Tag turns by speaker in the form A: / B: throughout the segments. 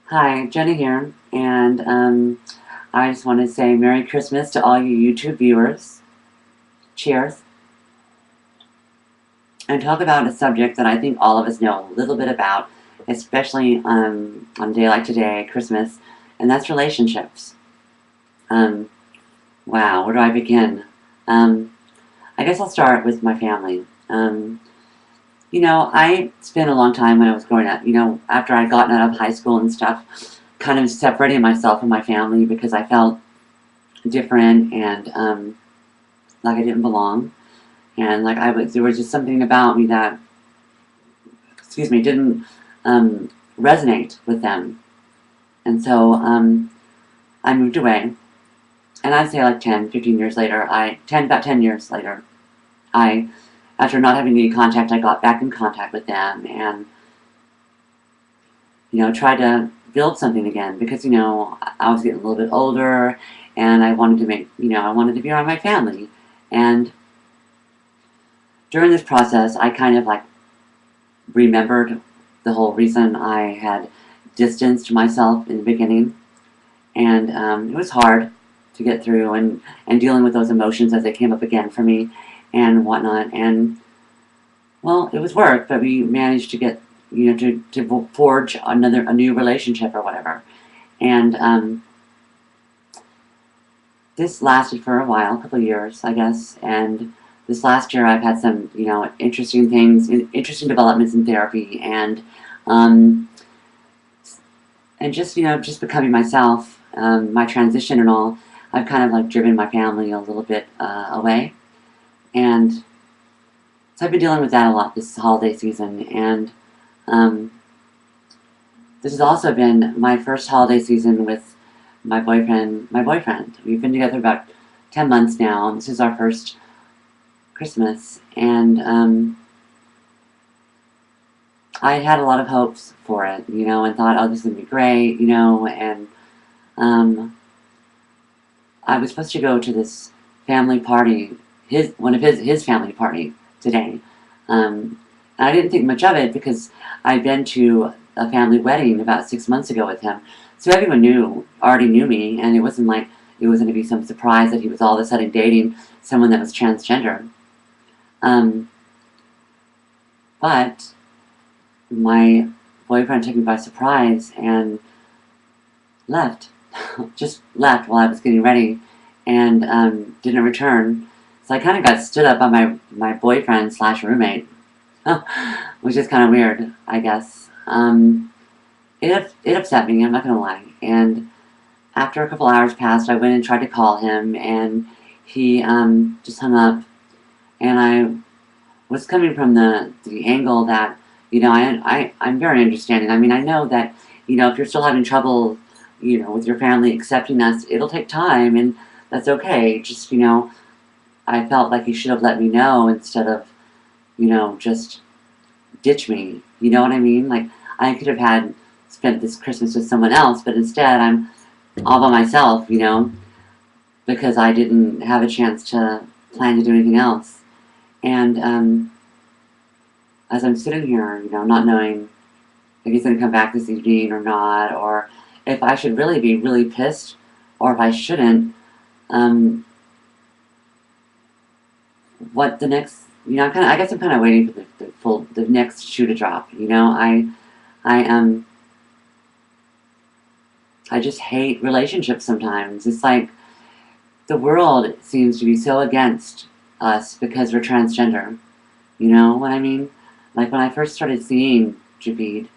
A: Hi, Jenna here, and I just want to say Merry Christmas to all you YouTube viewers. Cheers. And talk about a subject that I think all of us know a little bit about, especially on a day like today, Christmas, and that's relationships. Um, wow, where do I begin? Um, I guess I'll start with my family. I spent a long time when I was growing up, after I'd gotten out of high school and stuff, kind of separating myself from my family because I felt different and like I didn't belong, and like there was just something about me that, excuse me, didn't resonate with them, and so I moved away, and I'd say like 10, 15 years later, about 10 years later, I, after not having any contact, I got back in contact with them, and tried to build something again because I was getting a little bit older, and I wanted to I wanted to be around my family, and during this process, I kind of like remembered the whole reason I had distanced myself in the beginning, and it was hard to get through and dealing with those emotions as they came up again for me and whatnot. And well, it was work, but we managed to get to forge a new relationship or whatever. And this lasted for a while, a couple of years, I guess, and this last year I've had some, interesting things, interesting developments in therapy, um, and just becoming myself, my transition and all. I've kind of like driven my family a little bit away, and so I've been dealing with that a lot this holiday season, and um, this has also been my first holiday season with my boyfriend. We've been together about 10 months now, and this is our first Christmas, and I had a lot of hopes for it, and thought, oh, this is gonna be great, and um, I was supposed to go to this family party, his family party today. And I didn't think much of it because I'd been to a family wedding about 6 months ago with him, so everyone already knew me, and it wasn't like it was going to be some surprise that he was all of a sudden dating someone that was transgender. Um, but my boyfriend took me by surprise and left. Just left while I was getting ready, and didn't return. So I kind of got stood up by my boyfriend slash roommate, which is kind of weird, I guess. It upset me, I'm not going to lie. And after a couple hours passed, I went and tried to call him, and he just hung up. And I was coming from the angle that, I'm very understanding. I mean, I know that, if you're still having trouble, with your family accepting us, it'll take time, and that's okay. Just, I felt like he should have let me know instead of, just ditch me. You know what I mean? Like, I could have spent this Christmas with someone else, but instead I'm all by myself, because I didn't have a chance to plan to do anything else. And as I'm sitting here, not knowing if he's going to come back this evening or not, or if I should really be really pissed, or if I shouldn't, um, what the next, I guess I'm kind of waiting for the next shoe to drop. I I just hate relationships sometimes. It's like the world seems to be so against us because we're transgender. You know what I mean? Like when I first started seeing Javid,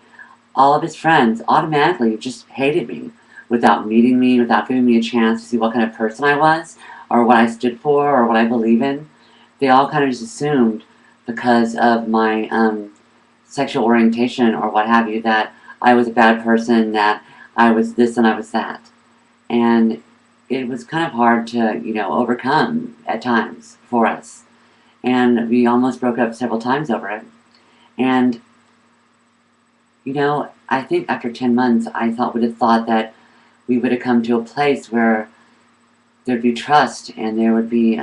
A: all of his friends automatically just hated me without meeting me, without giving me a chance to see what kind of person I was, or what I stood for, or what I believe in. They all kind of just assumed because of my sexual orientation or what have you that I was a bad person, that I was this and I was that. And it was kind of hard to, overcome at times for us. And we almost broke up several times over it. And, I think after 10 months, would have thought that we would have come to a place where there'd be trust and there would be,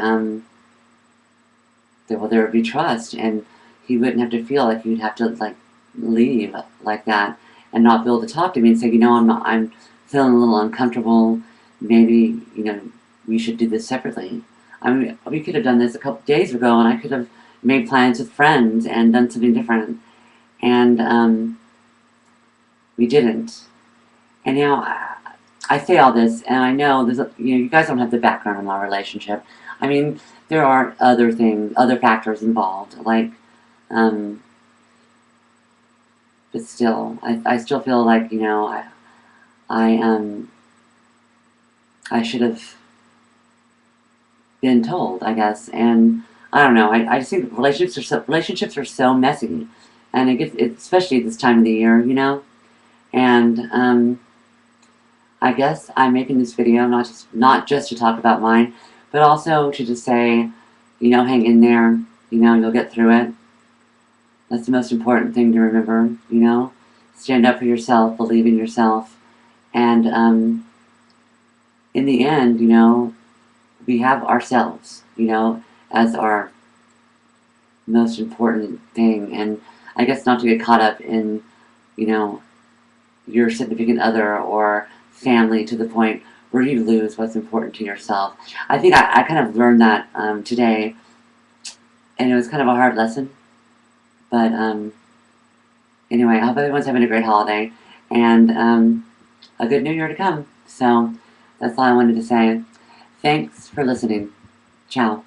A: there would be trust, and he wouldn't have to feel like he'd have to, like, leave like that. and not be able to talk to me and say, I'm feeling a little uncomfortable. Maybe, we should do this separately. I mean, we could have done this a couple days ago, and I could have made plans with friends and done something different. And we didn't. And I say all this, and I know you guys don't have the background in our relationship. I mean, there are other things, other factors involved, like, but still, I still feel like, I I should have been told, I guess, and I don't know. I just think relationships are so messy, and especially this time of the year, and I guess I'm making this video not just to talk about mine, but also to just say, hang in there, you'll get through it. That's the most important thing to remember, stand up for yourself, believe in yourself, and in the end, we have ourselves, as our most important thing, and I guess not to get caught up in, your significant other or family to the point where you lose what's important to yourself. I think I kind of learned that today, and it was kind of a hard lesson, but anyway, I hope everyone's having a great holiday, and a good new year to come. So that's all I wanted to say. Thanks for listening. Ciao.